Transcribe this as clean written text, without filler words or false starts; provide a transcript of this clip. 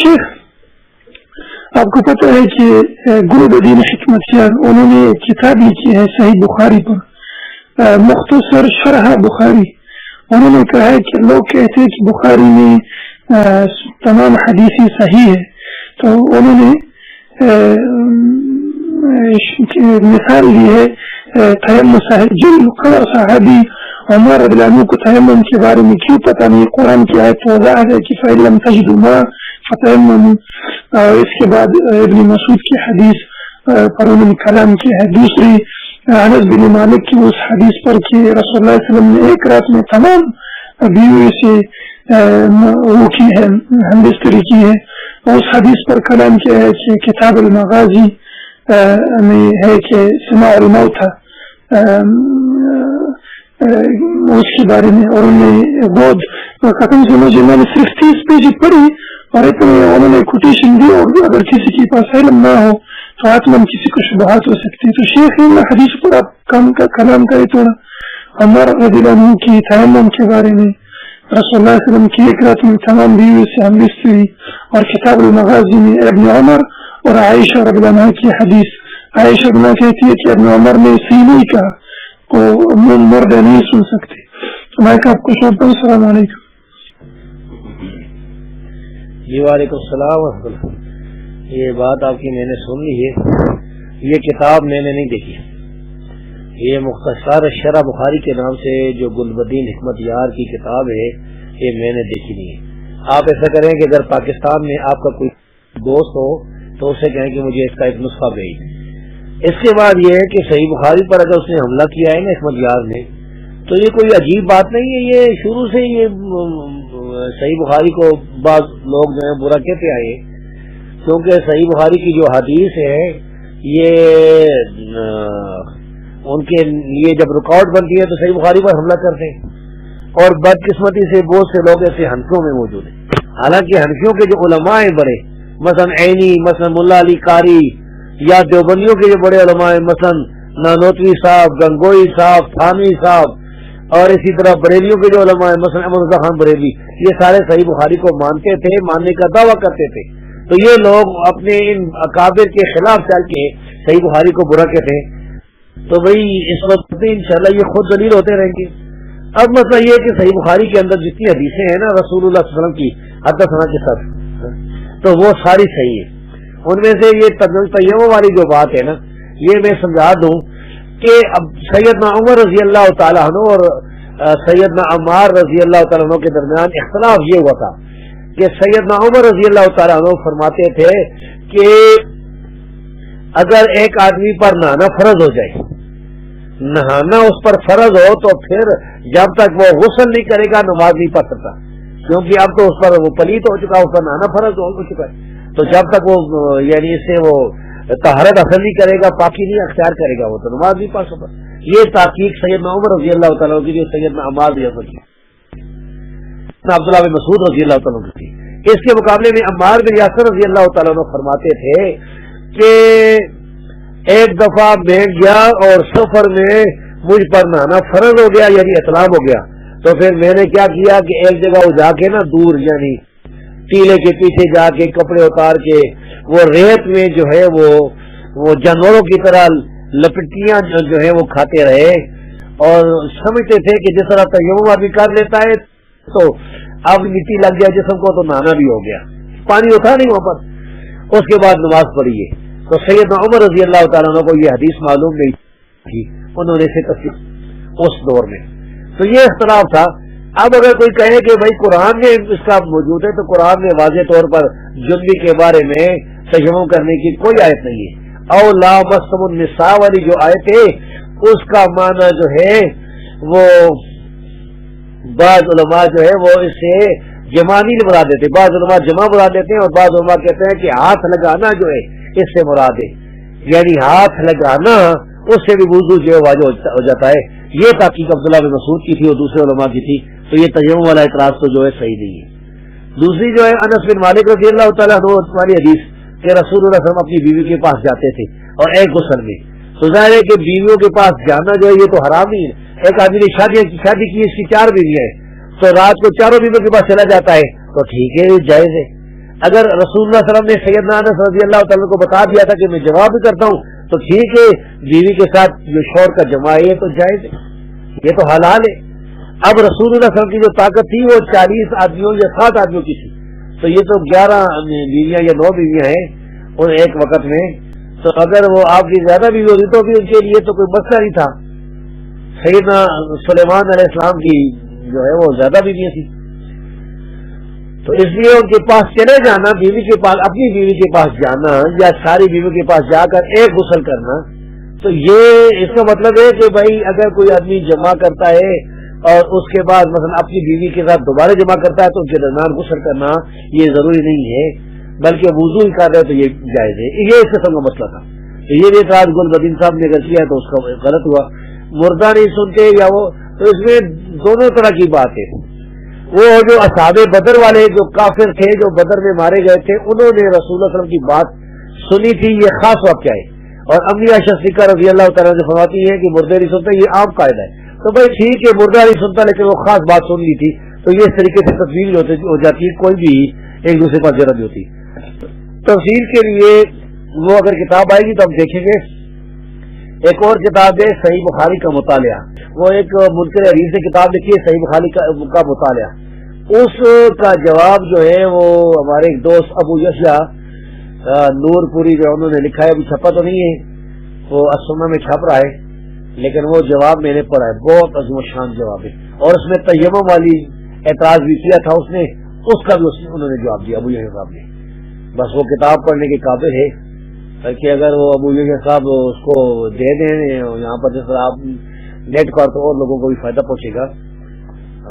شیخ آپ کو پتہ ہے کہ گلبدین حکمتیار انہوں نے ایک کتاب لکھی ہے صحیح بخاری پر، مختصر شرح بخاری. انہوں نے کہا ہے کہ لوگ کہتے ہیں کہ بخاری میں تمام حدیثیں صحیح ہے، تو انہوں نے مثال دی ہے تیمم صاحب جن صحابی عمر رضی اللہ عنہ کو تیمم کے بارے میں کیوں پتہ نہیں، قرآن کی آیت وضاحت ہے کہ فَإِن لَّمْ تَجِدُوا مَاءً فَتَيَمَّمُوا، اور اس کے بعد ابن مسعود کی حدیث پر انہوں نے کلام کیا ہے. دوسری انس بن مالک کی اس حدیث پر کہ رسول اللہ صلی اللہ علیہ وسلم نے ایک رات میں تمام بیوی سے وہ کی ہے، ہمبستری کی ہے. اس حدیث پر کلام کیا ہے کہ کتاب المغازی میں ہے کہ سماع الموتى اس کے بارے میں، اور انہوں نے بہت ختم سے مجھے میں نے صرف 30 پیج پڑھی اور اتنے انہوں نے کوٹیشن دی، اور اگر کسی کے پاس علم نہ ہو تو آتمن کسی کو شبہات ہو سکتی ہے. تو شیخ ان حدیث پر آپ کلام کرے تھوڑا. عمر رضی اللہ عنہ کی تیمم کے بارے میں، رسول اللہ صلی اللہ علیہ وسلم کی ایک رات میں تمام بیوی سے ہمبستری، اور کتاب المغازی میں ابن عمر اور عائشہ رضی اللہ عنہ کی حدیث. عائشہ رضی اللہ کہتی ہے کہ ابن عمر نے سینوئی کا کو مرد نہیں سن سکتے. میں آپ کو سوچتا ہوں. السلام علیکم. جی وعلیکم السلام ورحمۃ اللہ. یہ بات آپ کی میں نے سن لی ہے. یہ کتاب میں نے نہیں دیکھی. یہ مختصر شرح بخاری کے نام سے جو گلبدین حکمت یار کی کتاب ہے یہ میں نے دیکھی نہیں ہے. آپ ایسا کریں کہ اگر پاکستان میں آپ کا کوئی دوست ہو تو اسے کہیں کہ مجھے اس کا ایک نسخہ بھیج. اس کے بعد یہ ہے کہ صحیح بخاری پر اگر اس نے حملہ کیا ہے نا حکمت یار نے، تو یہ کوئی عجیب بات نہیں ہے. یہ شروع سے یہ صحیح بخاری کو بعض لوگ جو ہیں برا کہتے آئے، کیونکہ صحیح بخاری کی جو حدیث ہے یہ ان کے لیے جب رکاوٹ بنتی ہے تو صحیح بخاری پر حملہ کرتے ہیں. اور بدقسمتی سے بہت سے لوگ ایسے حنفیوں میں موجود ہیں. حالانکہ حنفیوں کے جو علماء ہیں بڑے، مثلا عینی، مثلا ملا علی قاری، یا دیوبندیوں کے جو بڑے علماء ہیں مثلا نانوتوی صاحب، گنگوئی صاحب، تھانوی صاحب، اور اسی طرح بریلیوں کے جو علماء ہیں مثلا احمد رضا خان بریلی، یہ سارے صحیح بخاری کو مانتے تھے، ماننے کا دعویٰ کرتے تھے. تو یہ لوگ اپنے ان اکابر کے خلاف چل کے صحیح بخاری کو برا کہتے ہیں. تو بھئی اس وقت انشاءاللہ یہ خود دلیل ہوتے رہیں گے. اب مسئلہ یہ ہے کہ صحیح بخاری کے اندر جتنی حدیثیں ہیں نا رسول اللہ صلی اللہ علیہ وسلم کی حدثنا کے ساتھ، تو وہ ساری صحیح ہے. ان میں سے یہ تیمم والی جو بات ہے نا، یہ میں سمجھا دوں کہ اب سیدنا عمر رضی اللہ تعالیٰ عنہ اور سیدنا عمار رضی اللہ تعالیٰ عنہ کے درمیان اختلاف یہ ہوا تھا کہ سیدنا عمر رضی اللہ تعالیٰ عنہ فرماتے تھے کہ اگر ایک آدمی پر نہانا فرض ہو جائے، نہانا اس پر فرض ہو، تو پھر جب تک وہ غسل نہیں کرے گا نماز نہیں پڑھ سکتا، کیونکہ اب تو اس پر وہ پلیت ہو چکا، اس پر نہانا فرض ہو چکا ہے. تو جب تک وہ یعنی اس سے وہ طہارت حاصل نہیں کرے گا، پاکی نہیں اختیار کرے گا، وہ تو نماز نہیں پڑھ سکتا. یہ تحقیق سیدنا عمر رضی اللہ تعالیٰ کی جو سیدنا عمار رضی اللہ کی، عبداللہ بن مسعود رضی اللہ تعالیٰ کی. اس کے مقابلے میں عمار بن یاسر رضی اللہ تعالیٰ عنہ فرماتے تھے کہ ایک دفعہ میں گیا اور سفر میں مجھ پر نہانا فرض ہو گیا، یعنی اطلاق ہو گیا. تو پھر میں نے کیا کیا کہ ایک جگہ وہ جا کے نا دور، یعنی ٹیلے کے پیچھے جا کے کپڑے اتار کے وہ ریت میں جو ہے وہ جانوروں کی طرح لپٹیاں جو ہے وہ کھاتے رہے، اور سمجھتے تھے کہ جس طرح تیمم آدمی کر لیتا ہے تو اب مٹی لگ گیا جسم کو تو نہانا بھی ہو گیا، پانی ہوتا نہیں وہاں پر. اس کے بعد نماز پڑھی ہے. تو سیدنا عمر رضی اللہ تعالیٰ عنہ کو یہ حدیث معلوم نہیں تھی، انہوں نے اسے تصدیق اس دور میں. تو یہ اختلاف تھا. اب اگر کوئی کہے کہ بھائی قرآن میں اس کا موجود ہے، تو قرآن میں واضح طور پر جنبی کے بارے میں تیمم کرنے کی کوئی آیت نہیں ہے. او لا مسم النساء والی جو آیت ہے اس کا معنی جو ہے وہ بعض علماء جو ہے وہ اس سے جمع نہیں مراد دیتے، بعض علماء جمع مراد دیتے ہیں، اور بعض علماء کہتے ہیں کہ ہاتھ لگانا جو ہے اس سے مراد ہے، یعنی ہاتھ لگانا اس سے بھی وضو جو ہے واجب ہو جاتا ہے. یہ تحقیق عبداللہ بن مسعود کی تھی اور دوسرے علماء کی تھی. تو یہ تیمم والا اعتراض تو جو ہے صحیح نہیں ہے. دوسری جو ہے انس بن مالک رضی اللہ تعالیٰ عنہ والی حدیث کہ رسول اللہ صلی اللہ علیہ وسلم اپنی بیوی کے پاس جاتے تھے اور ایک غسل میں. تو ظاہر ہے کہ بیویوں کے پاس جانا جو ہے یہ تو حرام نہیں ہے. ایک آدمی نے شادی کی، اس کی 4 بیویاں ہیں، تو رات کو چاروں بیویوں کے پاس چلا جاتا ہے تو ٹھیک ہے، یہ جائز ہے. اگر رسول اللہ صلی اللہ علیہ وسلم نے سیدنا انس رضی اللہ تعالیٰ کو بتا دیا تھا کہ میں جواب بھی کرتا ہوں تو ٹھیک ہے، بیوی کے ساتھ جو شوہر کا جمع ہے یہ تو جائز ہے، یہ تو حلال ہے۔ اب رسول اللہ صلی اللہ علیہ وسلم کی جو طاقت تھی وہ 40 آدمیوں یا 7 آدمیوں کی تھی، تو یہ تو 11 بیویاں یا 9 بیویاں ہیں اور ایک وقت میں، تو اگر وہ آپ کی زیادہ بیوی ہوتی تو بھی ان کے لیے تو کوئی مسئلہ نہیں تھا۔ سیدنا سلیمان علیہ السلام کی جو ہے وہ زیادہ بیویاں تھیں، تو اس لیے ان کے پاس چلے جانا، بیوی کے پاس، اپنی بیوی کے پاس جانا یا ساری بیوی کے پاس جا کر ایک غسل کرنا، تو یہ اس کا مطلب ہے کہ بھائی اگر کوئی آدمی جمع کرتا ہے اور اس کے بعد مثلا اپنی بیوی کے ساتھ دوبارہ جمع کرتا ہے تو ان کے درمیان غسل کرنا یہ ضروری نہیں ہے، بلکہ وضو ہی کر رہے تو یہ جائز ہے۔ یہ اس قسم کا مسئلہ تھا، تو یہ بھی اعتراض گل بدین صاحب نے اگر کیا تو اس کا غلط ہوا۔ مردہ نہیں سنتے یا وہ، تو اس میں دونوں طرح کی بات ہے۔ وہ جو اصحاب بدر والے جو کافر تھے جو بدر میں مارے گئے تھے، انہوں نے رسول اللہ صلی اللہ علیہ وسلم کی بات سنی تھی، یہ خاص واقعہ ہے، اور امی عائشہ صدیقہ رضی اللہ تعالیٰ سے فرماتی ہے کہ مردے نہیں سنتے، یہ عام قاعدہ ہے۔ تو بھائی ٹھیک ہے، مردہ نہیں سنتا لیکن وہ خاص بات سن لی تھی، تو یہ اس طریقے سے تفصیل ہو جاتی ہے، کوئی بھی ایک دوسرے کے پاس جرا نہیں ہوتی۔ تفصیل کے لیے وہ اگر کتاب آئے گی تو ہم دیکھیں گے۔ ایک اور کتاب ہے صحیح بخاری کا مطالعہ، وہ ایک منکر حدیث نے کتاب لکھی ہے صحیح بخاری کا مطالعہ، اس کا جواب جو ہے وہ ہمارے ایک دوست ابو یحییٰ نور پوری جو انہوں نے لکھا ہے، ابھی چھپا تو نہیں ہے، وہ السنہ میں چھپ رہا ہے، لیکن وہ جواب میں نے پڑھا ہے، بہت عظیم الشان جواب ہے، اور اس میں تیمم والی اعتراض بھی کیا تھا اس نے، اس کا بھی انہوں نے جواب دیا ابو یحییٰ صاحب نے۔ بس وہ کتاب پڑھنے کے قابل ہے، بلکہ اگر وہ ابو یحییٰ صاحب اس کو دے دیں یہاں پر، جس طرح آپ نیٹ پر تو اور لوگوں کو بھی فائدہ پہنچے گا۔